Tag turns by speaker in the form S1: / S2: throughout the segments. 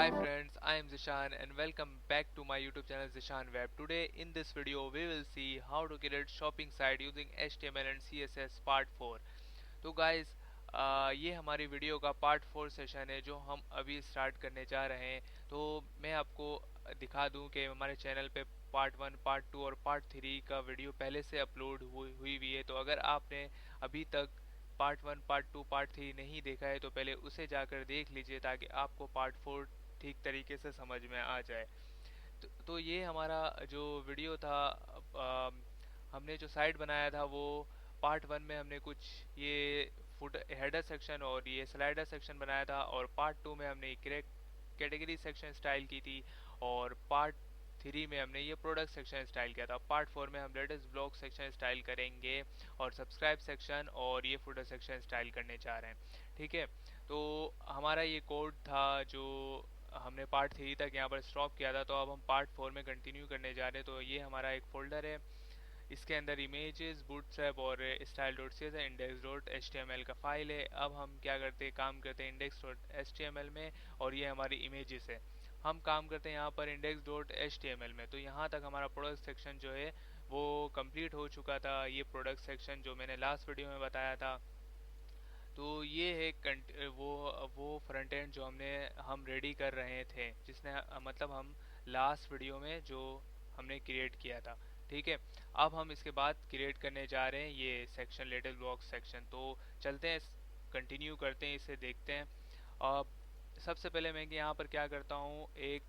S1: Hi friends, I am Zishan and welcome back to my YouTube channel Zishan Web. Today in this video we will see how to create shopping site using HTML and CSS part 4. तो guys ये हमारी video का part 4 session है जो हम अभी start करने जा रहे हैं। तो मैं आपको दिखा दूं कि हमारे चैनल पे पार्ट 1, पार्ट 2 और पार्ट 3 का वीडियो पहले से अपलोड हुई हुई है। तो अगर आपने अभी तक पार्ट 1, पार्ट 2, पार्ट 3 नहीं देखा है तो पहले उसे जाकर देख लीजिए ताकि आपको पार्ट 4 ठीक तरीके से समझ में आ जाए। तो ये हमारा जो वीडियो था, हमने जो साइट बनाया था वो पार्ट 1 में हमने कुछ ये फुट हेडर सेक्शन और ये स्लाइडर सेक्शन बनाया था, और पार्ट 2 में हमने कैटेगरी सेक्शन स्टाइल की थी, और पार्ट 3 में हमने ये प्रोडक्ट सेक्शन स्टाइल किया था। पार्ट 4 में हम लेटेस्ट ब्लॉग सेक्शन स्टाइल करेंगे और सब्सक्राइब सेक्शन और ये फुटर सेक्शन स्टाइल करने जा रहे हैं। ठीक है, तो हमारा ये कोड था जो हमने पार्ट 3 तक यहाँ पर स्टॉप किया था। तो अब हम पार्ट 4 में कंटिन्यू करने जा रहे हैं। तो ये हमारा एक फोल्डर है, इसके अंदर इमेजेस, बूटस्ट्रैप और style dot C S index dot H T M L का फाइल है। अब हम क्या करते हैं, काम करते हैं index dot H T M L में, और ये हमारी इमेजेस है। हम काम करते हैं यहाँ पर index dot H T M L में। तो यहाँ तक हमारा प्रोडक्ट सेक्शन जो है वो कंप्लीट हो चुका था। ये प्रोडक्ट सेक्शन जो मैंने लास्ट वीडियो में बताया था। तो ये है वो फ्रंट एंड जो हम रेडी कर रहे थे, जिसने मतलब हम लास्ट वीडियो में जो हमने क्रिएट किया था। ठीक है, अब हम इसके बाद क्रिएट करने जा रहे हैं ये सेक्शन, लेटेस्ट ब्लॉक सेक्शन। तो चलते हैं, कंटिन्यू करते हैं, इसे देखते हैं। अब सबसे पहले मैं यहाँ पर क्या करता हूँ, एक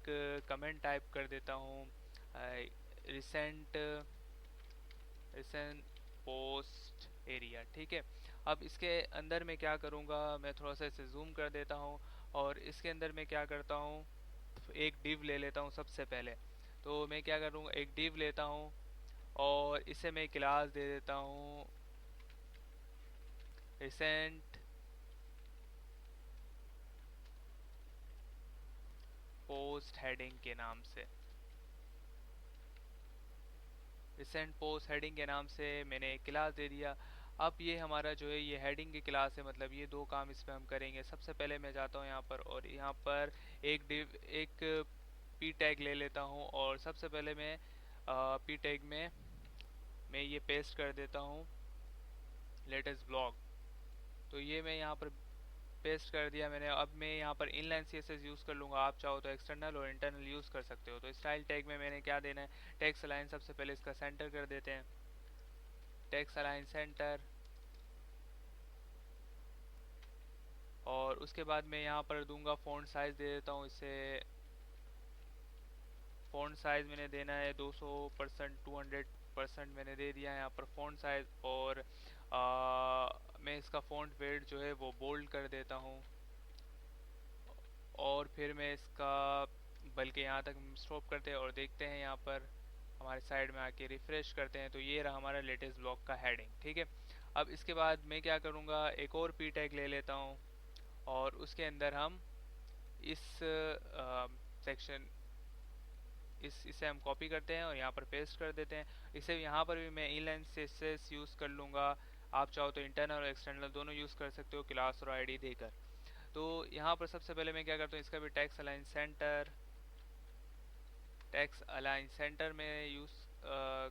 S1: कमेंट टाइप कर देता हूँ, रिसेंट रिसेंट पोस्ट एरिया। ठीक है, अब इसके अंदर मैं क्या करूँगा, मैं थोड़ा सा इसे जूम कर देता हूँ, और इसके अंदर मैं क्या करता हूँ, एक डिव ले लेता हूँ सबसे पहले। तो मैं क्या करूँगा, एक डिव लेता हूँ और इसे मैं क्लास दे देता हूँ रिसेंट पोस्ट हेडिंग के नाम से। रिसेंट पोस्ट हेडिंग के नाम से मैंने एक क्लास दे दिया। अब ये हमारा जो है ये हेडिंग की क्लास है, मतलब ये दो काम इसमें हम करेंगे। सबसे पहले मैं जाता हूँ यहाँ पर और यहाँ पर एक पी टैग ले लेता हूँ, और सबसे पहले मैं पी टैग में मैं ये पेस्ट कर देता हूँ लेटेस्ट ब्लॉग। तो ये मैं यहाँ पर पेस्ट कर दिया मैंने। अब मैं यहाँ पर inline C S S use कर लूँगा, आप चाहो तो एक्सटर्नल और इंटरनल यूज़ कर सकते हो। तो स्टाइल टैग में मैंने क्या देना है, टेक्स्ट अलाइन सबसे पहले इसका सेंटर कर देते हैं, टेक्स्ट अलाइन सेंटर। और उसके बाद मैं यहाँ पर दूंगा फ़ॉन्ट साइज़ दे देता हूँ इसे। फ़ॉन्ट साइज़ मैंने देना है 200%, 200% मैंने दे दिया है यहाँ पर फ़ॉन्ट साइज़। और मैं इसका फ़ॉन्ट वेट जो है वो बोल्ड कर देता हूँ, और फिर मैं इसका, बल्कि यहाँ तक स्टॉप करते हैं और देखते हैं यहाँ पर हमारे साइड में आके रिफ़्रेश करते हैं। तो ये रहा हमारा लेटेस्ट ब्लॉग का हेडिंग। ठीक है, अब इसके बाद मैं क्या करूँगा, एक और पी टैग ले लेता हूँ, और उसके अंदर हम इस सेक्शन इसे हम कॉपी करते हैं और यहाँ पर पेस्ट कर देते हैं। इसे यहाँ पर भी मैं इनलाइन सीएसएस यूज़ कर लूँगा, आप चाहो तो इंटरनल और एक्सटर्नल दोनों यूज़ कर सकते हो क्लास और आईडी देकर। तो यहाँ पर सबसे पहले मैं क्या करता हूँ, इसका भी टैक्स अलाइन सेंटर में यूज़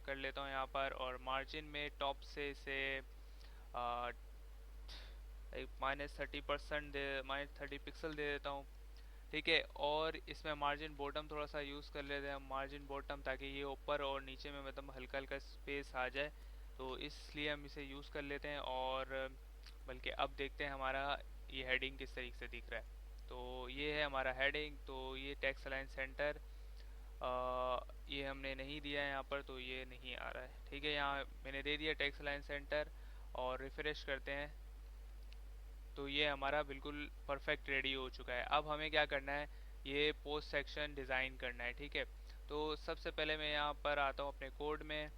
S1: कर लेता हूँ यहाँ पर। और मार्जिन में टॉप से इसे एक -30% दे, -30 पिक्सल दे देता हूँ। ठीक है, और इसमें मार्जिन बॉटम थोड़ा सा यूज़ कर लेते हैं हम, मार्जिन बॉटम, ताकि ये ऊपर और नीचे में मतलब हल्का हल्का स्पेस आ जाए। तो इसलिए हम इसे यूज़ कर लेते हैं। और बल्कि अब देखते हैं हमारा ये हेडिंग किस तरीके से दिख रहा है। तो ये है हमारा हेडिंग। तो ये टेक्स्ट अलाइन सेंटर ये हमने नहीं दिया है यहाँ पर, तो ये नहीं आ रहा है। ठीक है, यहाँ मैंने दे दिया टेक्स्ट अलाइन सेंटर, और रिफ्रेश करते हैं तो ये हमारा बिल्कुल परफेक्ट रेडी हो चुका है। अब हमें क्या करना है, ये पोस्ट सेक्शन डिज़ाइन करना है। ठीक है, तो सबसे पहले मैं यहाँ पर आता हूँ अपने कोड में।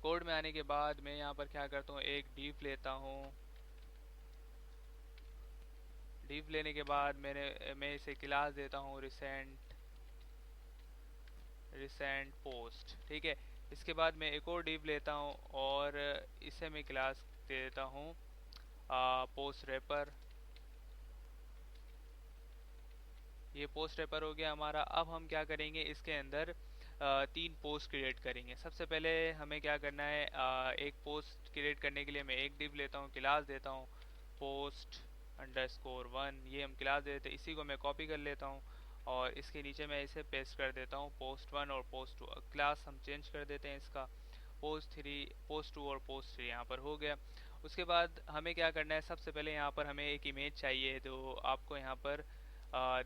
S1: कोड में आने के बाद मैं यहाँ पर क्या करता हूँ, एक डिव लेता हूँ। डिव लेने के बाद मैं इसे क्लास देता हूँ रिसेंट पोस्ट। ठीक है, इसके बाद मैं एक और डिव लेता हूँ और इसे मैं क्लास दे देता हूँ पोस्ट रेपर। ये पोस्ट रेपर हो गया हमारा। अब हम क्या करेंगे, इसके अंदर तीन पोस्ट क्रिएट करेंगे। सबसे पहले हमें क्या करना है, एक पोस्ट क्रिएट करने के लिए मैं एक डिव लेता हूँ, क्लास देता हूँ पोस्ट अंडरस्कोर वन, ये हम क्लास देते हैं। इसी को मैं कॉपी कर लेता हूँ और इसके नीचे मैं इसे पेस्ट कर देता हूँ, पोस्ट वन और पोस्ट टू। क्लास हम चेंज कर देते हैं इसका, पोस्ट थ्री, पोस्ट टू और पोस्ट थ्री यहाँ पर हो गया। उसके बाद हमें क्या करना है, सबसे पहले यहाँ पर हमें एक इमेज चाहिए, तो आपको यहाँ पर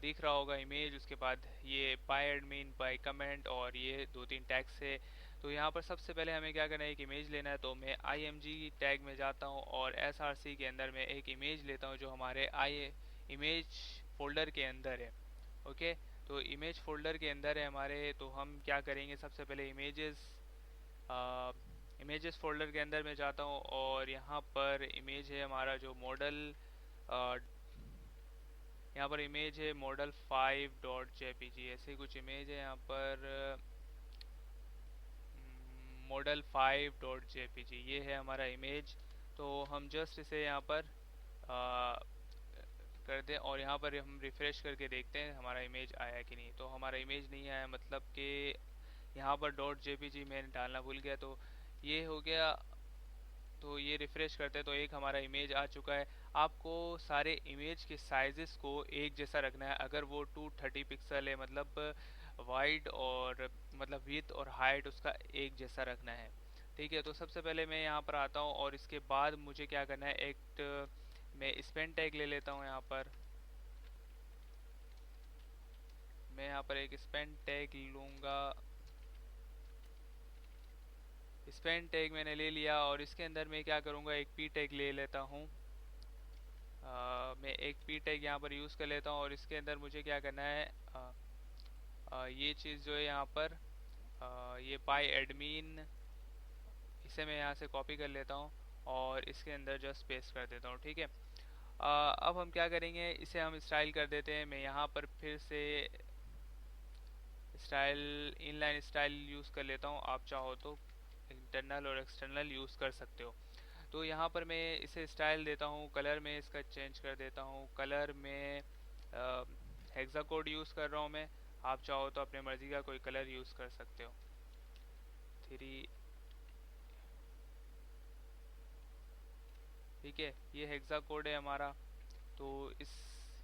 S1: दिख रहा होगा इमेज। उसके बाद ये बाय एडमिन, बाय कमेंट और ये दो तीन टैग्स है। तो यहाँ पर सबसे पहले हमें क्या करना है, एक इमेज लेना है। तो मैं img टैग में जाता हूँ और src के अंदर मैं एक इमेज लेता हूँ जो हमारे इमेज फोल्डर के अंदर है। ओके, तो इमेज फोल्डर के अंदर है हमारे। तो हम क्या करेंगे, सबसे पहले इमेजेस फोल्डर के अंदर मैं जाता हूँ और यहाँ पर इमेज है हमारा जो मॉडल, यहाँ पर इमेज है मॉडल 5.jpg, ऐसे कुछ इमेज है यहाँ पर, मॉडल 5.jpg ये है हमारा इमेज। तो हम जस्ट इसे यहाँ पर कर दें और यहाँ पर हम रिफ्रेश करके देखते हैं हमारा इमेज आया कि नहीं। तो हमारा इमेज नहीं आया, मतलब कि यहाँ पर .jpg मैंने डालना भूल गया। तो ये हो गया। तो ये रिफ्रेश करते हैं तो एक हमारा इमेज आ चुका है। आपको सारे इमेज के साइजेस को एक जैसा रखना है। अगर वो 230 पिक्सल है, मतलब वाइड और मतलब विड्थ और हाइट उसका एक जैसा रखना है। ठीक है, तो सबसे पहले मैं यहाँ पर आता हूँ और इसके बाद मुझे क्या करना है, एक मैं स्पेन टैग ले लेता हूँ यहाँ पर। मैं यहाँ पर एक स्पेन टैग लूँगा। स्पेन टैग मैंने ले लिया और इसके अंदर मैं क्या करूँगा, एक पी टैग ले लेता हूँ। मैं एक पी टैग यहाँ पर यूज़ कर लेता हूँ और इसके अंदर मुझे क्या करना है, ये चीज़ जो है यहाँ पर, ये बाय एडमिन, इसे मैं यहाँ से कॉपी कर लेता हूँ और इसके अंदर जस्ट पेस्ट कर देता हूँ। ठीक है, अब हम क्या करेंगे, इसे हम स्टाइल कर देते हैं। मैं यहाँ पर फिर से स्टाइल, इनलाइन स्टाइल यूज़ कर लेता हूँ। आप चाहो तो इंटरनल और एक्सटर्नल यूज़ कर सकते हो। तो यहाँ पर मैं इसे स्टाइल देता हूँ, कलर में इसका चेंज कर देता हूँ। कलर में हेक्सा कोड यूज़ कर रहा हूँ मैं, आप चाहो तो अपने मर्ज़ी का कोई कलर यूज़ कर सकते हो। थ्री, ठीक है, ये हेक्सा कोड है हमारा। तो इस,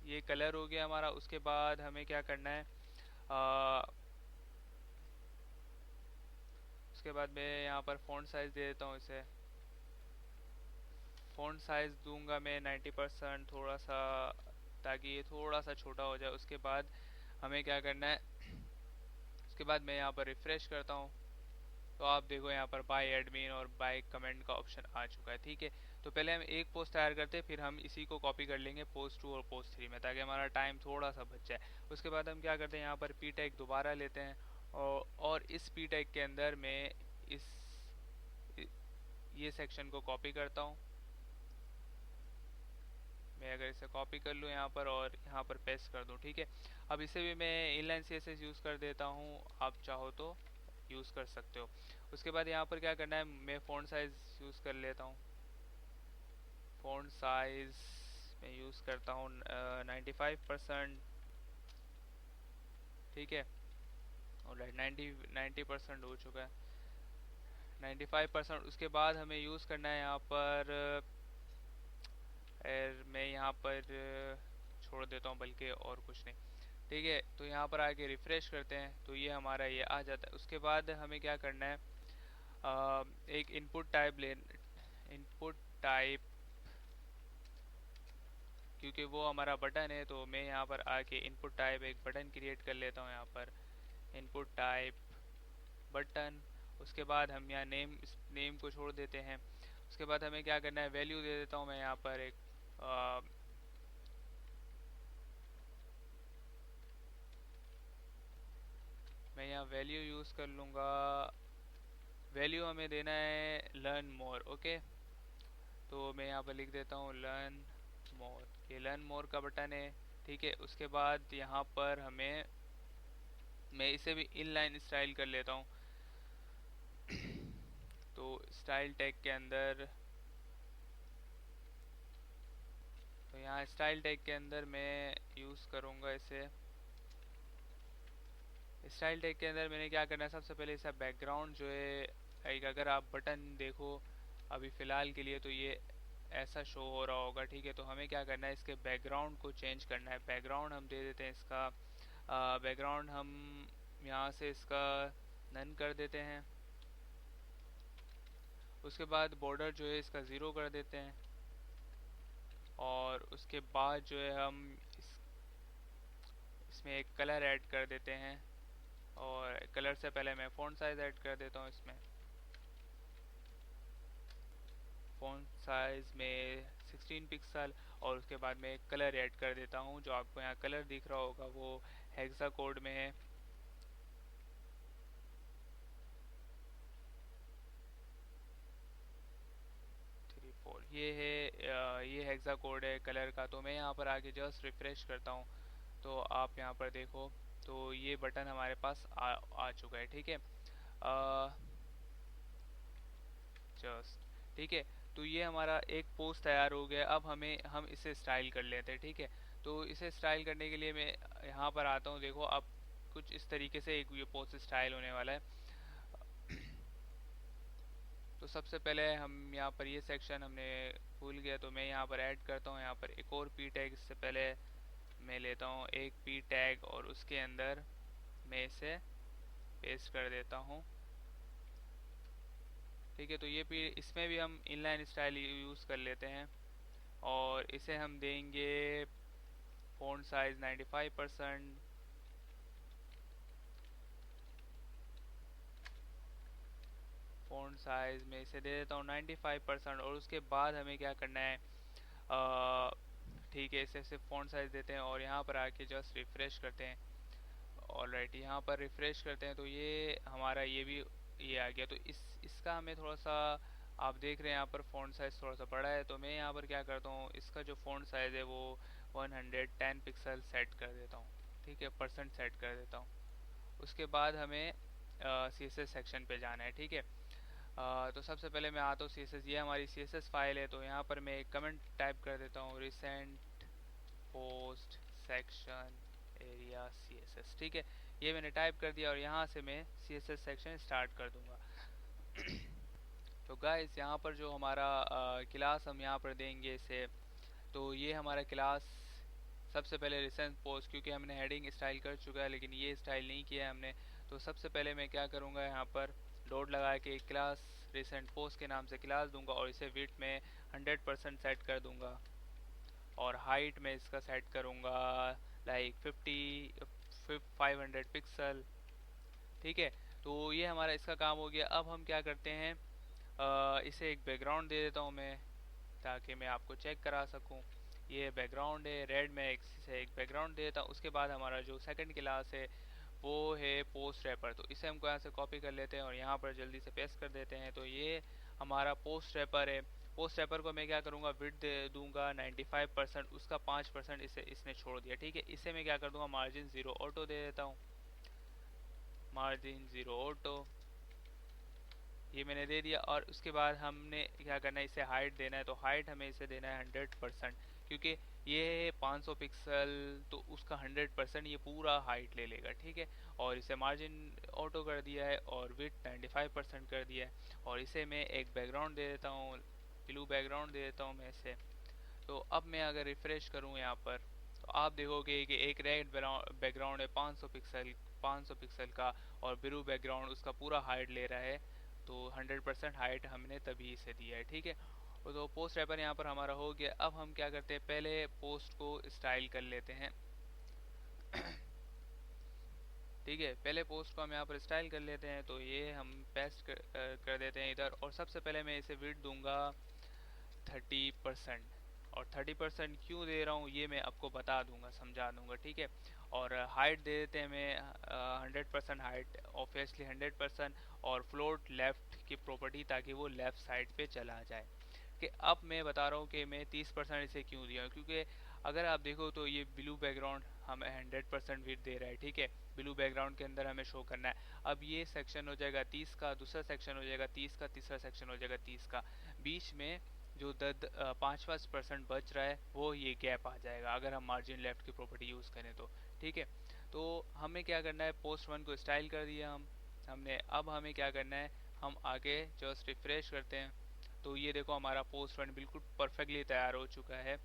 S1: ये कलर हो गया हमारा। उसके बाद हमें क्या करना है, आ, उसके बाद मैं यहाँ पर फ़ॉन्ट साइज़ दे देता हूँ इसे। फ़ॉन्ट साइज़ दूंगा मैं 90%, थोड़ा सा, ताकि ये थोड़ा सा छोटा हो जाए। उसके बाद हमें क्या करना है, उसके बाद मैं यहाँ पर रिफ़्रेश करता हूँ तो आप देखो यहाँ पर बाय एडमिन और बाय कमेंट का ऑप्शन आ चुका है। ठीक है, तो पहले हम एक पोस्ट तैयार करते हैं, फिर हम इसी को कॉपी कर लेंगे पोस्ट टू और पोस्ट थ्री में, ताकि हमारा टाइम थोड़ा सा बच जाए। उसके बाद हम क्या करते हैं, यहाँ पर पी टैग दोबारा लेते हैं और इस पी टैग के अंदर मैं इस ये सेक्शन को कॉपी करता हूँ। मैं अगर इसे कॉपी कर लूँ यहाँ पर और यहाँ पर पेस्ट कर दूँ। ठीक है, अब इसे भी मैं इनलाइन सीएसएस यूज़ कर देता हूँ, आप चाहो तो यूज़ कर सकते हो। उसके बाद यहाँ पर क्या करना है, मैं फ़ॉन्ट साइज़ यूज़ कर लेता हूँ। फ़ॉन्ट साइज़ मैं यूज़ करता हूँ 95%। ठीक है, और 90% हो चुका है, 95%। उसके बाद हमें यूज़ करना है यहाँ पर, मैं यहाँ पर छोड़ देता हूँ बल्कि, और कुछ नहीं। ठीक है, तो यहाँ पर आके रिफ़्रेश करते हैं तो ये हमारा ये आ जाता है। उसके बाद हमें क्या करना है, एक इनपुट टाइप, क्योंकि वो हमारा बटन है तो मैं यहाँ पर आके इनपुट टाइप एक बटन क्रिएट कर लेता हूँ। यहाँ पर इनपुट टाइप बटन। उसके बाद हम यहाँ नेम को छोड़ देते हैं। उसके बाद हमें क्या करना है, वैल्यू दे देता हूँ मैं यहाँ पर एक, मैं यहाँ वैल्यू यूज़ कर लूँगा। वैल्यू हमें देना है लर्न मोर। ओके, तो मैं यहाँ पर लिख देता हूँ लर्न मोर, ये लर्न मोर का बटन है। ठीक है, उसके बाद यहाँ पर हमें, मैं इसे भी इनलाइन स्टाइल कर लेता हूँ। तो स्टाइल टैग के अंदर, तो यहाँ स्टाइल टैग के अंदर मैं यूज़ करूँगा इसे, स्टाइल टैग के अंदर मैंने क्या करना है, सबसे पहले इसका बैकग्राउंड जो है, एक अगर आप बटन देखो अभी फ़िलहाल के लिए तो ये ऐसा शो हो रहा होगा, ठीक है। तो हमें क्या करना है, इसके बैकग्राउंड को चेंज करना है। बैकग्राउंड हम दे देते हैं इसका, बैकग्राउंड हम यहाँ से इसका नन कर देते हैं। उसके बाद बॉर्डर जो है इसका ज़ीरो कर देते हैं, और उसके बाद जो है हम इसमें एक कलर ऐड कर देते हैं, और कलर से पहले मैं फ़ॉन्ट साइज़ ऐड कर देता हूँ इसमें। फ़ॉन्ट साइज़ में 16 पिक्सल, और उसके बाद मैं एक कलर ऐड कर देता हूँ। जो आपको यहाँ कलर दिख रहा होगा वो हेक्सा कोड में है। 3 4 ये है, ये हेक्सा कोड है कलर का। तो मैं यहाँ पर आके जस्ट रिफ्रेश करता हूँ, तो आप यहाँ पर देखो तो ये बटन हमारे पास आ चुका है, ठीक है। जस्ट ठीक है। तो ये हमारा एक पोस्ट तैयार हो गया। अब हम इसे स्टाइल कर लेते हैं, ठीक है। तो इसे स्टाइल करने के लिए मैं यहाँ पर आता हूँ, देखो अब कुछ इस तरीके से एक ये पोस्ट स्टाइल होने वाला है। तो सबसे पहले हम यहाँ पर ये सेक्शन हमने भूल गया, तो मैं यहाँ पर ऐड करता हूँ। यहाँ पर एक और पी टैग, इससे पहले मैं लेता हूँ एक पी टैग और उसके अंदर मैं इसे पेस्ट कर देता हूँ, ठीक है। तो ये भी, इसमें भी हम इनलाइन स्टाइल यूज़ कर लेते हैं, और इसे हम देंगे फ़ॉन्ट साइज़ 95%। फ़ॉन्ट साइज़ में इसे दे देता हूँ 95%। और उसके बाद हमें क्या करना है, ठीक है, इसे सिर्फ फ़ॉन्ट साइज़ देते हैं और यहाँ पर आके जस्ट रिफ़्रेश करते हैं। ऑलराइट, यहाँ पर रिफ़्रेश करते हैं तो ये हमारा ये भी ये आ गया। तो इसका हमें थोड़ा सा, आप देख रहे हैं यहाँ पर फ़ॉन्ट साइज़ थोड़ा सा बड़ा है, तो मैं यहाँ पर क्या करता हूँ, इसका जो फ़ॉन्ट साइज़ है वो 110 पिक्सल सेट कर देता हूँ, ठीक है, परसेंट सेट कर देता हूँ। उसके बाद हमें CSS सेक्शन पे जाना है, ठीक है। तो सबसे पहले मैं आता हूँ CSS, ये हमारी CSS फाइल है। तो यहाँ पर मैं एक कमेंट टाइप कर देता हूँ, recent post section area CSS, ठीक है। ये मैंने टाइप कर दिया और यहाँ से मैं CSS सेक्शन स्टार्ट कर दूंगा। तो गाइस यहाँ पर जो हमारा क्लास हम यहाँ पर देंगे इसे, तो ये हमारा क्लास सबसे पहले रिसेंट पोस्ट, क्योंकि हमने हेडिंग स्टाइल कर चुका है लेकिन ये स्टाइल नहीं किया है हमने। तो सबसे पहले मैं क्या करूँगा, यहाँ पर डॉट लगा के एक क्लास रिसेंट पोस्ट के नाम से क्लास दूंगा, और इसे विड्थ में 100% सेट कर दूंगा, और हाइट में इसका सेट करूँगा लाइक 500 पिक्सल, ठीक है। तो ये हमारा इसका काम हो गया। अब हम क्या करते हैं, इसे एक बैकग्राउंड दे देता हूँ मैं, ताकि मैं आपको चेक करा सकूँ। ये बैकग्राउंड है रेड में, इसे एक बैकग्राउंड दे देता हूँ। उसके बाद हमारा जो सेकंड क्लास है वो है पोस्ट रैपर, तो इसे हमको यहाँ से कॉपी कर लेते हैं और यहाँ पर जल्दी से पेस्ट कर देते हैं। तो ये हमारा पोस्ट रैपर है। पोस्ट रैपर को मैं क्या करूँगा, विड्थ दे दूंगा 95%, उसका 5% इसे इसने छोड़ दिया, ठीक है। इसे मैं क्या कर दूंगा, मार्जिन 0 ऑटो दे देता हूँ, मार्जिन 0 ऑटो, ये मैंने दे दिया। और उसके बाद हमने क्या करना है, इसे हाइट देना है। तो हाइट हमें इसे देना है 100%, क्योंकि ये 500 पिक्सल, तो उसका 100% ये पूरा हाइट ले लेगा, ठीक है। और इसे मार्जिन ऑटो कर दिया है और विड्थ 95% कर दिया है। और इसे मैं एक बैकग्राउंड दे देता हूँ, ब्लू बैकग्राउंड दे देता हूँ मैं इसे। तो अब मैं अगर रिफ़्रेश करूँ यहाँ पर, तो आप देखोगे कि एक रेड बैकग्राउंड है 500 पिक्सल का, और ब्लू बैकग्राउंड उसका पूरा हाइट ले रहा है। तो 100% हाइट हमने तभी इसे दिया है, ठीक है। तो पोस्ट रैपर यहाँ पर हमारा हो गया। अब हम क्या करते हैं, पहले पोस्ट को स्टाइल कर लेते हैं। ठीक है, पहले पोस्ट को हम यहाँ पर स्टाइल कर लेते हैं। तो ये हम पेस्ट कर देते हैं इधर, और सबसे पहले मैं इसे विड्थ दूंगा 30%। और 30% क्यों दे रहा हूँ ये मैं आपको बता दूंगा, समझा दूंगा, ठीक है। और हाइट दे देते हैं मैं 100% हाइट, ऑब्वियसली 100%। और फ्लोट लेफ्ट की प्रॉपर्टी, ताकि वो लेफ्ट साइड पे चला जाए। कि अब मैं बता रहा हूँ कि मैं 30% इसे क्यों दिया हूँ, क्योंकि अगर आप देखो तो ये ब्लू बैकग्राउंड हमें 100% विड्थ दे रहा है, ठीक है। ब्लू बैकग्राउंड के अंदर हमें शो करना है। अब ये सेक्शन हो जाएगा 30 का, दूसरा सेक्शन हो जाएगा 30 का, तीसरा सेक्शन हो जाएगा 30 का। बीच में जो 5% बच रहा है वो ये गैप आ जाएगा, अगर हम मार्जिन लेफ्ट की प्रॉपर्टी यूज़ करें तो, ठीक है। तो हमें क्या करना है, पोस्ट 1 को स्टाइल कर दिया हमने। अब हमें क्या करना है, हम आगे जस्ट रिफ्रेश करते हैं तो ये देखो हमारा पोस्ट 1 बिल्कुल परफेक्टली तैयार हो चुका है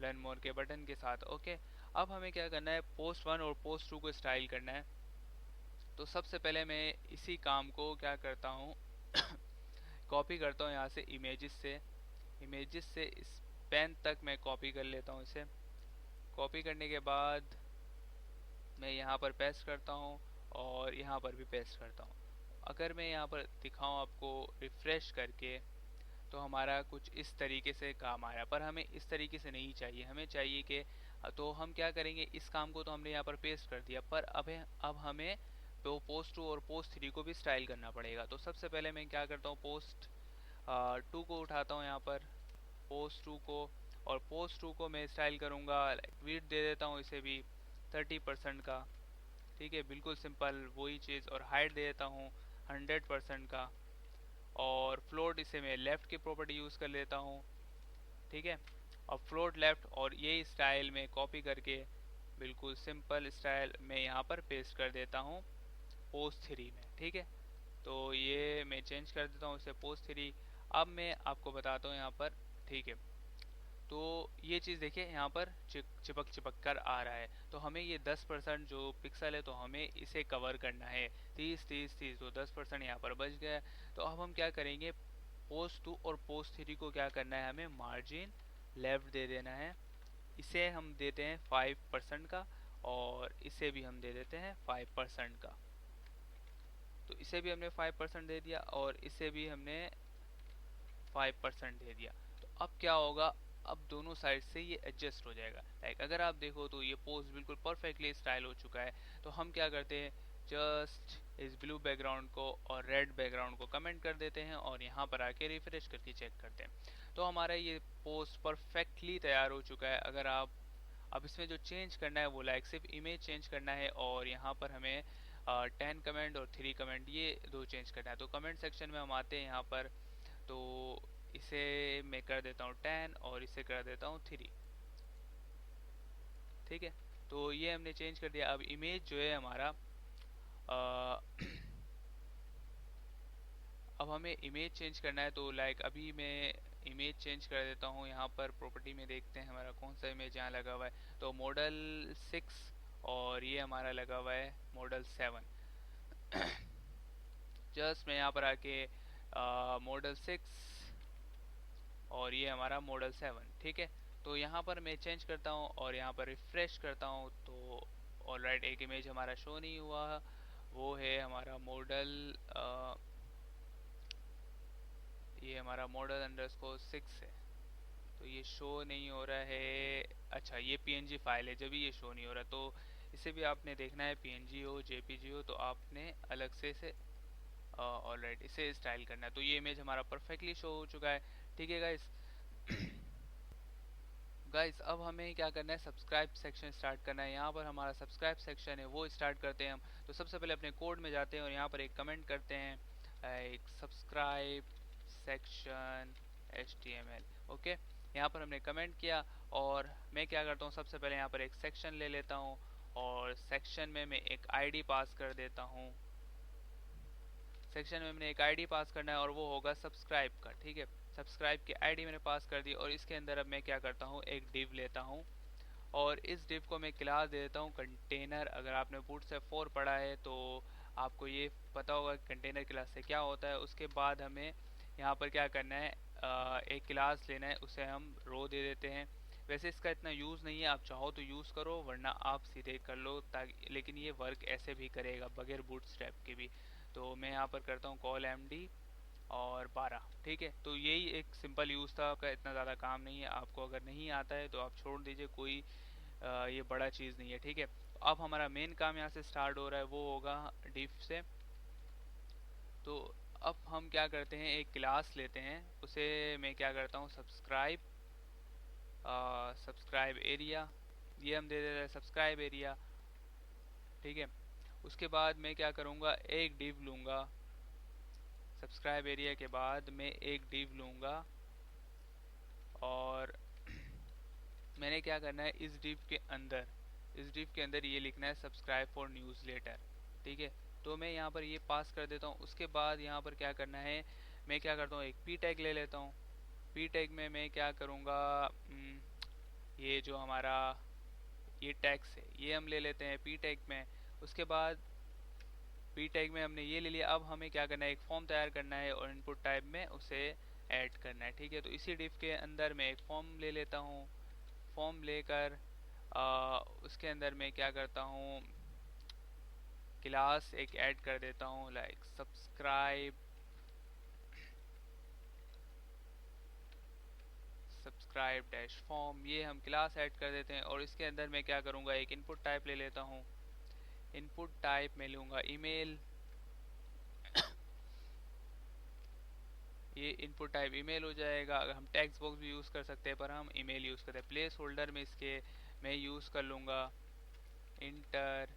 S1: लर्न मोर के बटन के साथ। ओके, अब हमें क्या करना है, पोस्ट 1 और पोस्ट 2 को स्टाइल करना है। तो सबसे पहले मैं इसी काम को क्या करता हूँ कॉपी करता हूँ यहाँ से इमेजेस से इस पेन तक मैं कॉपी कर लेता हूँ इसे। कॉपी करने के बाद मैं यहाँ पर पेस्ट करता हूँ और यहाँ पर भी पेस्ट करता हूँ। अगर मैं यहाँ पर दिखाऊँ आपको रिफ्रेश करके तो हमारा कुछ इस तरीके से काम आया, पर हमें इस तरीके से नहीं चाहिए। हमें चाहिए कि तो हम क्या करेंगे, इस काम को तो हमने यहाँ पर पेस्ट कर दिया, पर अब हमें तो पोस्ट 2 और पोस्ट 3 को भी स्टाइल करना पड़ेगा। तो सबसे पहले मैं क्या करता हूँ, पोस्ट 2 को उठाता हूँ यहाँ पर, पोस्ट 2 को, और पोस्ट 2 को मैं स्टाइल करूँगा, विड्थ दे देता हूँ इसे भी 30% का। ठीक है, बिल्कुल सिंपल वही चीज़। और हाइट दे देता हूँ 100% का। और फ्लोट इसे मैं लेफ़्ट की प्रॉपर्टी यूज़ कर लेता हूँ। ठीक है, और फ्लोट लेफ़्ट, और यही स्टाइल में कॉपी करके बिल्कुल सिंपल स्टाइल में यहाँ पर पेस्ट कर देता हूँ पोस्ट 3 में। ठीक है, तो ये मैं चेंज कर देता हूँ इसे पोस्ट 3। अब मैं आपको बताता हूँ यहाँ पर। ठीक है, तो ये चीज़ देखिए यहाँ पर चिपक चिपक कर आ रहा है। तो हमें ये 10% जो पिक्सल है तो हमें इसे कवर करना है, 30 तो 10% यहाँ पर बच गया। तो अब हम क्या करेंगे, पोस्ट 2 और पोस्ट 3 को क्या करना है, हमें मार्जिन लेफ्ट दे देना है। इसे हम देते हैं 5% का, और इसे भी हम दे देते हैं 5% का। तो इसे भी हमने 5% दे दिया और इसे भी हमने 5% दे दिया। तो अब क्या होगा, अब दोनों साइड से ये एडजस्ट हो जाएगा। लाइक अगर आप देखो तो ये पोस्ट बिल्कुल परफेक्टली स्टाइल हो चुका है। तो हम क्या करते हैं, जस्ट इस ब्लू बैकग्राउंड को और रेड बैकग्राउंड को कमेंट कर देते हैं और यहाँ पर आके रिफ्रेश करके चेक करते हैं। तो हमारा ये पोस्ट परफेक्टली तैयार हो चुका है। अगर आप अब इसमें जो चेंज करना है वो लाइक सिर्फ इमेज चेंज करना है, और यहाँ पर हमें 10 कमेंट और 3 कमेंट ये दो चेंज करना है। तो कमेंट सेक्शन में हम आते हैं यहाँ पर, तो इसे मैं कर देता हूँ 10 और इसे कर देता हूँ 3। ठीक है, तो ये हमने चेंज कर दिया। अब इमेज जो है हमारा अब हमें इमेज चेंज करना है। तो लाइक अभी मैं इमेज चेंज कर देता हूँ। यहाँ पर प्रॉपर्टी में देखते हैं हमारा कौन सा इमेज यहाँ लगा हुआ है। तो मॉडल 6 और ये हमारा लगा हुआ है मॉडल 7। जस्ट मैं यहाँ पर आके मॉडल 6 और ये हमारा मॉडल 7। ठीक है, तो यहाँ पर मैं चेंज करता हूँ और यहाँ पर रिफ्रेश करता हूँ। तो ऑलराइट, एक इमेज हमारा शो नहीं हुआ, वो है हमारा मॉडल ये हमारा मॉडल अंडरस्कोर 6 है। तो ये शो नहीं हो रहा है। अच्छा, ये पीएनजी फाइल है जब ये शो नहीं हो रहा। तो इसे भी आपने देखना है, पीएनजी हो जेपीजी हो, तो आपने अलग से इसे ऑलराइट इसे स्टाइल करना है। तो ये इमेज हमारा परफेक्टली शो हो चुका है। ठीक है गाइस। गाइस अब हमें क्या करना है, सब्सक्राइब सेक्शन स्टार्ट करना है। यहाँ पर हमारा सब्सक्राइब सेक्शन है वो स्टार्ट करते हैं हम। तो सबसे पहले अपने कोड में जाते हैं और यहाँ पर एक कमेंट करते हैं, एक सब्सक्राइब सेक्शन HTML। ओके, यहाँ पर हमने कमेंट किया और मैं क्या करता हूँ, सबसे पहले यहाँ पर एक सेक्शन ले लेता हूँ और सेक्शन में मैं एक आईडी पास कर देता हूँ। सेक्शन में मैंने एक आईडी पास करना है और वो होगा सब्सक्राइब का। ठीक है, सब्सक्राइब की आईडी मैंने पास कर दी और इसके अंदर अब मैं क्या करता हूँ, एक डिव लेता हूँ और इस डिव को मैं क्लास दे देता हूँ कंटेनर। अगर आपने बूटस्ट्रैप 4 पढ़ा है तो आपको ये पता होगा कंटेनर क्लास से क्या होता है। उसके बाद हमें यहाँ पर क्या करना है, एक क्लास लेना है, उसे हम रो दे देते हैं। वैसे इसका इतना यूज़ नहीं है, आप चाहो तो यूज़ करो वरना आप सीधे कर लो, ताकि लेकिन ये वर्क ऐसे भी करेगा बगैर बूटस्ट्रैप के भी। तो मैं यहाँ पर करता हूँ कॉल MD और 12। ठीक है, तो यही एक सिंपल यूज़ था आपका, इतना ज़्यादा काम नहीं है। आपको अगर नहीं आता है तो आप छोड़ दीजिए, कोई ये बड़ा चीज़ नहीं है। ठीक है, तो अब हमारा मेन काम यहाँ से स्टार्ट हो रहा है, वो होगा डिफ से। तो अब हम क्या करते हैं, एक क्लास लेते हैं, उसे मैं क्या करता हूँ सब्सक्राइब एरिया, ये हम दे देते हैं सब्सक्राइब एरिया। ठीक है, उसके बाद मैं क्या करूँगा, एक डिव लूँगा। सब्सक्राइब एरिया के बाद मैं एक डिव लूँगा और मैंने क्या करना है, इस डिव के अंदर इस डिव के अंदर ये लिखना है सब्सक्राइब फॉर न्यूज़लेटर, ठीक है। तो मैं यहाँ पर ये पास कर देता हूँ। उसके बाद यहाँ पर क्या करना है, मैं क्या करता हूँ, एक पी टैग ले लेता हूँ। पी टैग में मैं क्या करूँगा, ये जो हमारा ये टैग्स है ये हम ले लेते हैं पी टैग में। उसके बाद पी टैग में हमने ये ले लिया। अब हमें क्या करना है, एक फॉर्म तैयार करना है और इनपुट टाइप में उसे ऐड करना है, ठीक है। तो इसी डिव के अंदर मैं एक फॉर्म ले लेता हूँ। फॉर्म लेकर उसके अंदर मैं क्या करता हूँ, क्लास एक ऐड कर देता हूँ, लाइक सब्सक्राइब डैश फॉर्म, ये हम क्लास ऐड कर देते हैं। और इसके अंदर मैं क्या करूँगा, एक इनपुट टाइप ले लेता हूँ। इनपुट टाइप में लूँगा ईमेल, ये इनपुट टाइप ईमेल हो जाएगा। अगर हम टेक्स्ट बॉक्स भी यूज़ कर सकते हैं पर हम ईमेल यूज़ करते हैं। प्लेस होल्डर में इसके मैं यूज़ कर लूँगा इंटर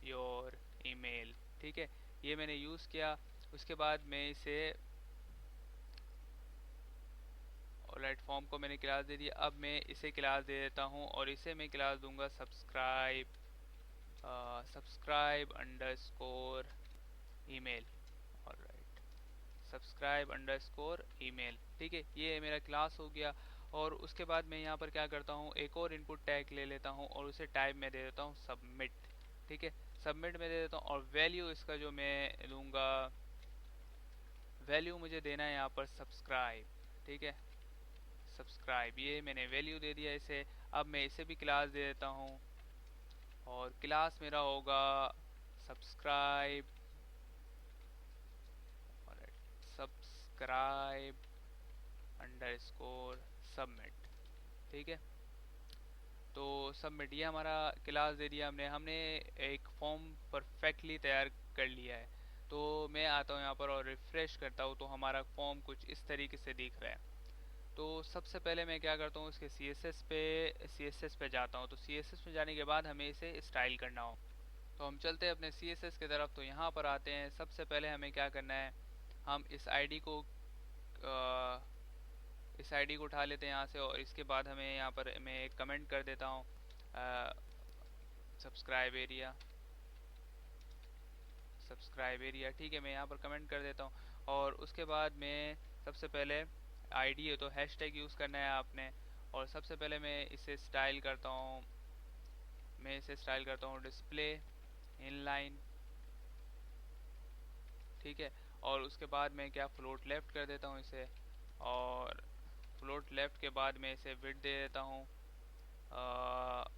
S1: योर ईमेल, ठीक है। ये मैंने यूज़ किया। उसके बाद मैं इसे ऑलराइट फॉर्म को मैंने क्लास दे दिया। अब मैं इसे क्लास दे देता हूँ और इसे मैं क्लास दूंगा subscribe underscore email, alright subscribe underscore email, ठीक है। ये मेरा क्लास हो गया। और उसके बाद मैं यहाँ पर क्या करता हूँ, एक और इनपुट टैग ले लेता हूँ और उसे टाइप में दे देता हूँ सबमिट, ठीक है। सबमिट में दे देता हूँ और वैल्यू इसका जो मैं लूँगा, वैल्यू मुझे देना है यहाँ पर सब्सक्राइब, ठीक है। सब्सक्राइब ये मैंने वैल्यू दे दिया इसे। अब मैं इसे भी क्लास दे देता हूँ और क्लास मेरा होगा सब्सक्राइब, सब्सक्राइब अंडरस्कोर सबमिट, ठीक है। तो सबमिट ये हमारा क्लास दे दिया हमने। हमने एक फॉर्म परफेक्टली तैयार कर लिया है। तो मैं आता हूँ यहाँ पर और रिफ्रेश करता हूँ तो हमारा फॉर्म कुछ इस तरीके से दिख रहा है। तो सबसे पहले मैं क्या करता हूँ, इसके CSS पे जाता हूँ। तो CSS में जाने के बाद हमें इसे स्टाइल करना हो तो हम चलते हैं अपने CSS की तरफ। तो यहाँ पर आते हैं। सबसे पहले हमें क्या करना है, हम इस आईडी को उठा लेते हैं यहाँ से। और इसके बाद हमें यहाँ पर मैं एक कमेंट कर देता हूँ सब्सक्राइब एरिया, ठीक है। मैं यहाँ पर कमेंट कर देता हूँ। और उसके बाद मैं सबसे पहले आईडी है तो हैशटैग यूज़ करना है आपने। और सबसे पहले मैं इसे स्टाइल करता हूँ, डिस्प्ले इनलाइन, ठीक है। और उसके बाद मैं क्या फ्लोट लेफ्ट कर देता हूँ इसे। और फ्लोट लेफ्ट के बाद मैं इसे विड्थ दे देता हूँ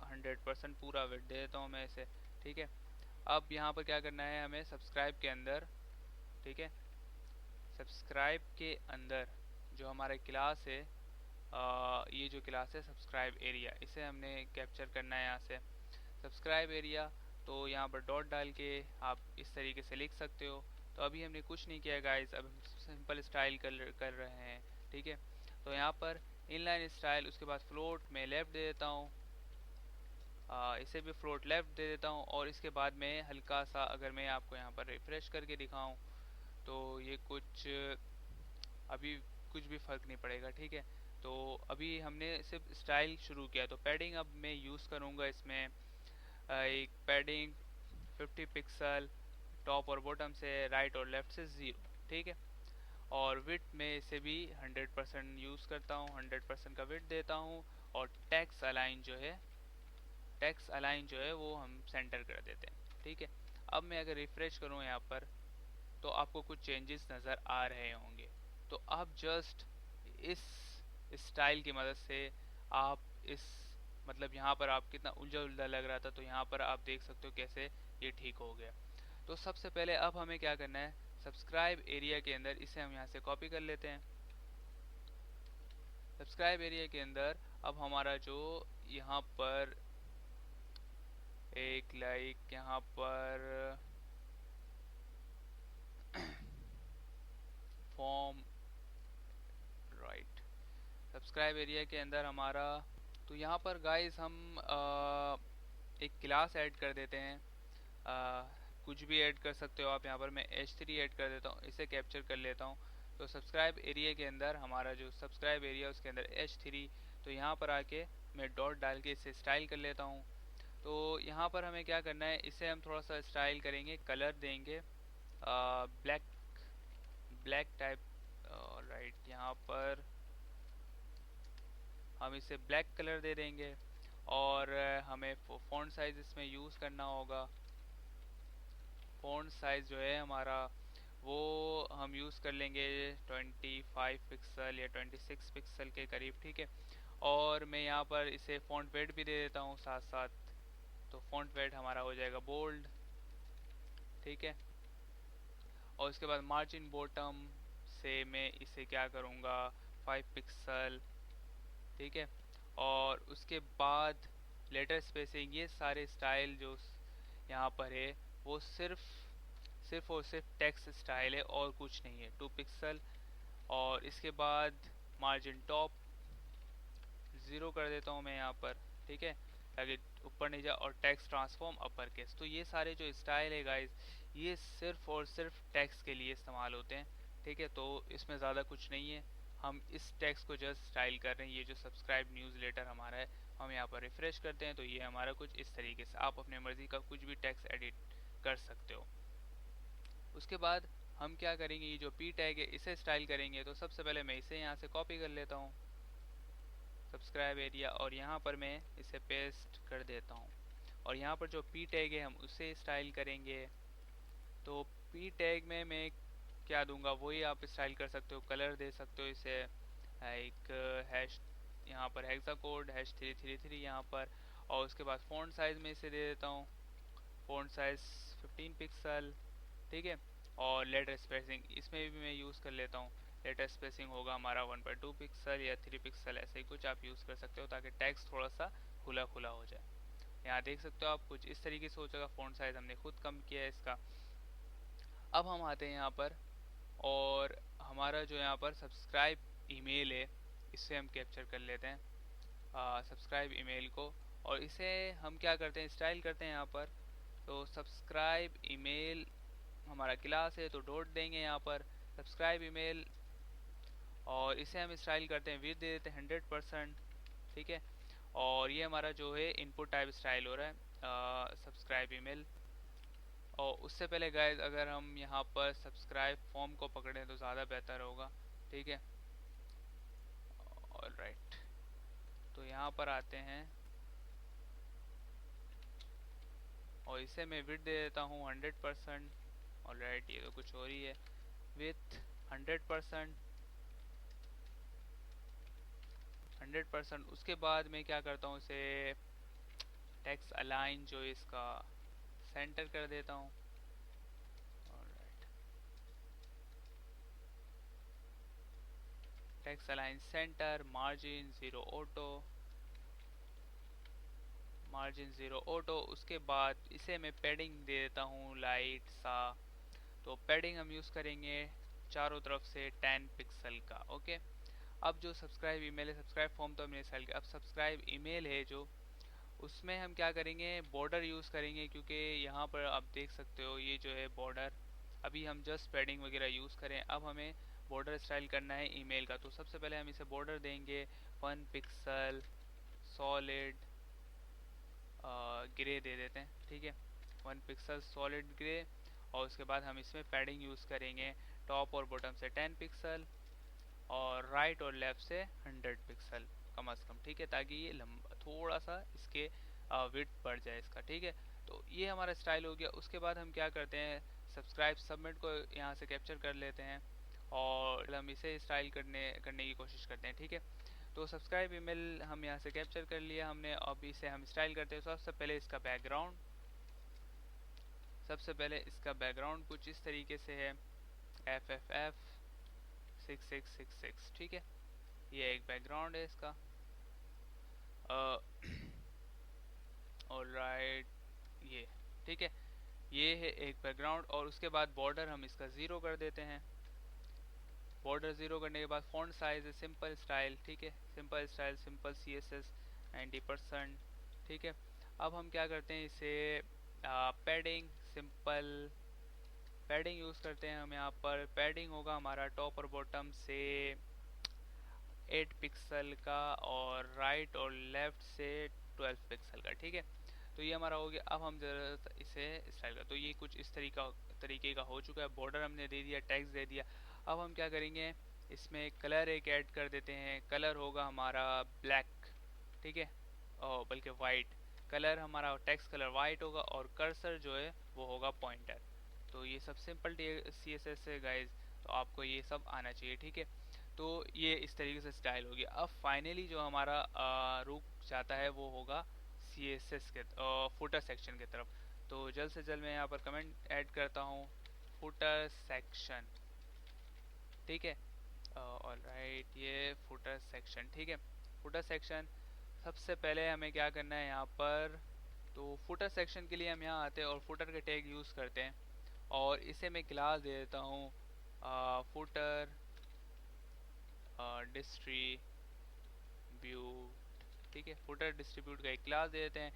S1: 100% पूरा विड्थ दे देता हूँ मैं इसे, ठीक है। अब यहाँ पर क्या करना है हमें सब्सक्राइब के अंदर, ठीक है। सब्सक्राइब के अंदर जो हमारा क्लास है, ये जो क्लास है सब्सक्राइब एरिया, इसे हमने कैप्चर करना है यहाँ से सब्सक्राइब एरिया। तो यहाँ पर डॉट डाल के आप इस तरीके से लिख सकते हो। तो अभी हमने कुछ नहीं किया गाइस, अब हम सिंपल स्टाइल कर रहे हैं, ठीक है। तो यहाँ पर इनलाइन स्टाइल, उसके बाद फ्लोट में लेफ्ट दे देता हूँ, इसे भी फ्लोट लेफ्ट दे देता हूँ। और इसके बाद में हल्का सा अगर मैं आपको यहाँ पर रिफ्रेश करके दिखाऊँ तो ये अभी कुछ भी फ़र्क नहीं पड़ेगा, ठीक है। तो अभी हमने सिर्फ स्टाइल शुरू किया। तो पैडिंग अब मैं यूज़ करूँगा इसमें, एक पैडिंग 50 पिक्सल टॉप और बॉटम से, राइट और लेफ्ट से 0, ठीक है। और विड्थ में इसे भी 100% यूज़ करता हूँ, 100% का विड्थ देता हूँ। और टेक्स्ट अलाइन जो है वो हम सेंटर कर देते हैं, ठीक है। अब मैं अगर रिफ्रेश करूँ यहाँ पर तो आपको कुछ चेंजेस नज़र आ रहे होंगे। तो आप जस्ट इस स्टाइल की मदद से आप इस मतलब यहाँ पर आप कितना उलझा उलझा लग रहा था तो यहाँ पर आप देख सकते हो कैसे ये ठीक हो गया। तो सबसे पहले अब हमें क्या करना है, सब्सक्राइब एरिया के अंदर इसे हम यहाँ से कॉपी कर लेते हैं। सब्सक्राइब एरिया के अंदर अब हमारा जो यहाँ पर एक लाइक यहाँ पर फॉर्म, राइट, सब्सक्राइब एरिया के अंदर हमारा, तो यहाँ पर गाइस हम एक क्लास ऐड कर देते हैं। कुछ भी ऐड कर सकते हो आप। यहाँ पर मैं h3 ऐड कर देता हूँ, इसे कैप्चर कर लेता हूँ। तो सब्सक्राइब एरिया के अंदर हमारा जो सब्सक्राइब एरिया उसके अंदर h3, तो यहाँ पर आके मैं डॉट डाल के इसे स्टाइल कर लेता हूँ। तो यहाँ पर हमें क्या करना है, इसे हम थोड़ा सा स्टाइल करेंगे, कलर देंगे ब्लैक, ब्लैक टाइप। राइट, यहाँ पर हम इसे ब्लैक कलर दे देंगे। और हमें फ़ॉन्ट साइज इसमें यूज़ करना होगा। फ़ॉन्ट साइज जो है हमारा वो हम यूज़ कर लेंगे 25 पिक्सल या 26 पिक्सल के करीब, ठीक है। और मैं यहाँ पर इसे फ़ॉन्ट वेट भी दे देता हूँ साथ साथ। तो फ़ॉन्ट वेट हमारा हो जाएगा बोल्ड, ठीक है। और उसके बाद मार्जिन बॉटम से मैं इसे क्या करूँगा 5 पिक्सल, ठीक है। और उसके बाद लेटर स्पेसिंग, ये सारे स्टाइल जो यहाँ पर है वो सिर्फ और सिर्फ टेक्स्ट स्टाइल है और कुछ नहीं है, 2 पिक्सल। और इसके बाद मार्जिन टॉप 0 कर देता हूँ मैं यहाँ पर, ठीक है, ताकि ऊपर नहीं जाए। और टेक्स्ट ट्रांसफॉर्म अपर केस। तो ये सारे जो स्टाइल है गाइस, ये सिर्फ और सिर्फ टेक्स्ट के लिए इस्तेमाल होते हैं, ठीक है। तो इसमें ज़्यादा कुछ नहीं है, हम इस टेक्स्ट को जस्ट स्टाइल कर रहे हैं। ये जो सब्सक्राइब न्यूज़लेटर हमारा है, हम यहाँ पर रिफ्रेश करते हैं तो ये हमारा कुछ इस तरीके से, आप अपने मर्ज़ी का कुछ भी टेक्स्ट एडिट कर सकते हो। उसके बाद हम क्या करेंगे, ये जो पी टैग है इसे स्टाइल करेंगे। तो सबसे पहले मैं इसे यहाँ से कॉपी कर लेता हूँ, सब्सक्राइब एरिया, और यहाँ पर मैं इसे पेस्ट कर देता हूँ। और यहाँ पर जो पी टैग है हम उसे स्टाइल करेंगे। तो पी टैग में मैं क्या दूंगा वही आप स्टाइल कर सकते हो, कलर दे सकते हो इसे, एक हैश, यहाँ पर हेक्सा कोड #333 यहाँ पर। और उसके बाद फ़ॉन्ट साइज़ में इसे दे देता हूँ, फ़ॉन्ट साइज़ 15 पिक्सल, ठीक है। और लेटर स्पेसिंग इसमें भी मैं यूज़ कर लेता हूँ, लेटर स्पेसिंग होगा हमारा 1.2 पिक्सल या 3 पिक्सल, ऐसे ही कुछ आप यूज़ कर सकते हो ताकि टेक्स्ट थोड़ा सा खुला खुला हो जाए। यहाँ देख सकते हो आप, कुछ इस तरीके से हो जाएगा। फ़ॉन्ट साइज़ हमने खुद कम किया है इसका। अब हम आते हैं यहाँ पर, और हमारा जो यहाँ पर सब्सक्राइब ईमेल है इसे हम कैप्चर कर लेते हैं, सब्सक्राइब ईमेल को। और इसे हम क्या करते हैं, स्टाइल करते हैं यहाँ पर। तो सब्सक्राइब ईमेल हमारा क्लास है तो डॉट देंगे यहाँ पर सब्सक्राइब ईमेल। और इसे हम स्टाइल करते हैं, विड्थ दे देते हैं 100%, ठीक है। और ये हमारा जो है इनपुट टाइप स्टाइल हो रहा है सब्सक्राइब ईमेल। और उससे पहले गाइस अगर हम यहाँ पर सब्सक्राइब फॉर्म को पकड़ें तो ज़्यादा बेहतर होगा, ठीक है। ऑलराइट, तो यहाँ पर आते हैं और इसे मैं विड्थ दे देता हूँ 100%। ऑलराइट, ये तो कुछ और ही है, विथ 100%, 100%। उसके बाद मैं क्या करता हूँ, इसे टेक्स्ट अलाइन जो इसका सेंटर कर देता हूँ। Alright, text align centre, margin 0 auto, margin 0 auto. उसके बाद इसे मैं पैडिंग दे देता हूँ लाइट सा। तो पैडिंग हम यूज़ करेंगे चारों तरफ से 10 पिक्सल का, ओके। अब जो सब्सक्राइब ईमेल है, सब्सक्राइब फॉर्म तो हमने सेल किया, अब सब्सक्राइब ईमेल है जो, उसमें हम क्या करेंगे, बॉर्डर यूज़ करेंगे। क्योंकि यहाँ पर आप देख सकते हो ये जो है बॉर्डर, अभी हम जस्ट पैडिंग वगैरह यूज़ करें, अब हमें बॉर्डर स्टाइल करना है ईमेल का। तो सबसे पहले हम इसे बॉर्डर देंगे 1 पिक्सल सॉलिड ग्रे दे देते हैं, ठीक है, 1 पिक्सल सॉलिड ग्रे। और उसके बाद हम इसमें पैडिंग यूज़ करेंगे टॉप और बॉटम से 10 पिक्सल और राइट और लेफ़्ट से 100 पिक्सल कम अज़ कम, ठीक है, ताकि ये लंबा थोड़ा सा इसके विड्थ बढ़ जाए इसका, ठीक है। तो ये हमारा स्टाइल हो गया। उसके बाद हम क्या करते हैं, सब्सक्राइब सबमिट को यहाँ से कैप्चर कर लेते हैं और हम इसे स्टाइल करने की कोशिश करते हैं, ठीक है। तो सब्सक्राइब ईमेल हम यहाँ से कैप्चर कर लिया हमने। अब इसे हम स्टाइल करते हैं। सबसे पहले इसका बैकग्राउंड, सबसे पहले इसका बैकग्राउंड कुछ इस तरीके से है, FFF 6666, ठीक है। ये एक बैकग्राउंड है इसका। ऑलराइट, ये ठीक है, ये है एक बैकग्राउंड। और उसके बाद बॉर्डर हम इसका 0 कर देते हैं। बॉर्डर 0 करने के बाद फॉन्ट साइज है सिंपल स्टाइल, ठीक है, सिंपल स्टाइल, सिंपल CSS 90%, ठीक है। अब हम क्या करते हैं, इसे पैडिंग, सिंपल पैडिंग यूज़ करते हैं हम यहाँ पर। पैडिंग होगा हमारा टॉप और बॉटम से 8 पिक्सल का और राइट और लेफ्ट से 12 पिक्सल का, ठीक है। तो ये हमारा हो गया। अब हम जरा इसे स्टाइल का, तो ये कुछ इस तरीके का हो चुका है। बॉर्डर हमने दे दिया, टेक्स्ट दे दिया। अब हम क्या करेंगे, इसमें कलर एक ऐड कर देते हैं। कलर होगा हमारा ब्लैक, ठीक है, बल्कि वाइट। कलर हमारा टेक्स्ट कलर वाइट होगा और कर्सर जो है वो होगा पॉइंटर। तो ये सब सिंपल CSS है गाइज, तो आपको ये सब आना चाहिए, ठीक है। तो ये इस तरीके से स्टाइल होगी। अब फाइनली जो हमारा रुक जाता है वो होगा CSS के फुटर सेक्शन की तरफ। तो जल्द से जल्द मैं यहाँ पर कमेंट ऐड करता हूँ, फुटर सेक्शन, ठीक है। ऑलराइट, ये फुटर सेक्शन, ठीक है। फुटर सेक्शन, सबसे पहले हमें क्या करना है यहाँ पर, तो फुटर सेक्शन के लिए हम यहाँ आते हैं और फुटर के टैग यूज़ करते हैं। और इसे मैं क्लास दे देता हूँ फुटर डिस्ट्रीब्यूट, ठीक है। फुटर डिस्ट्रीब्यूट का एक क्लास दे देते हैं।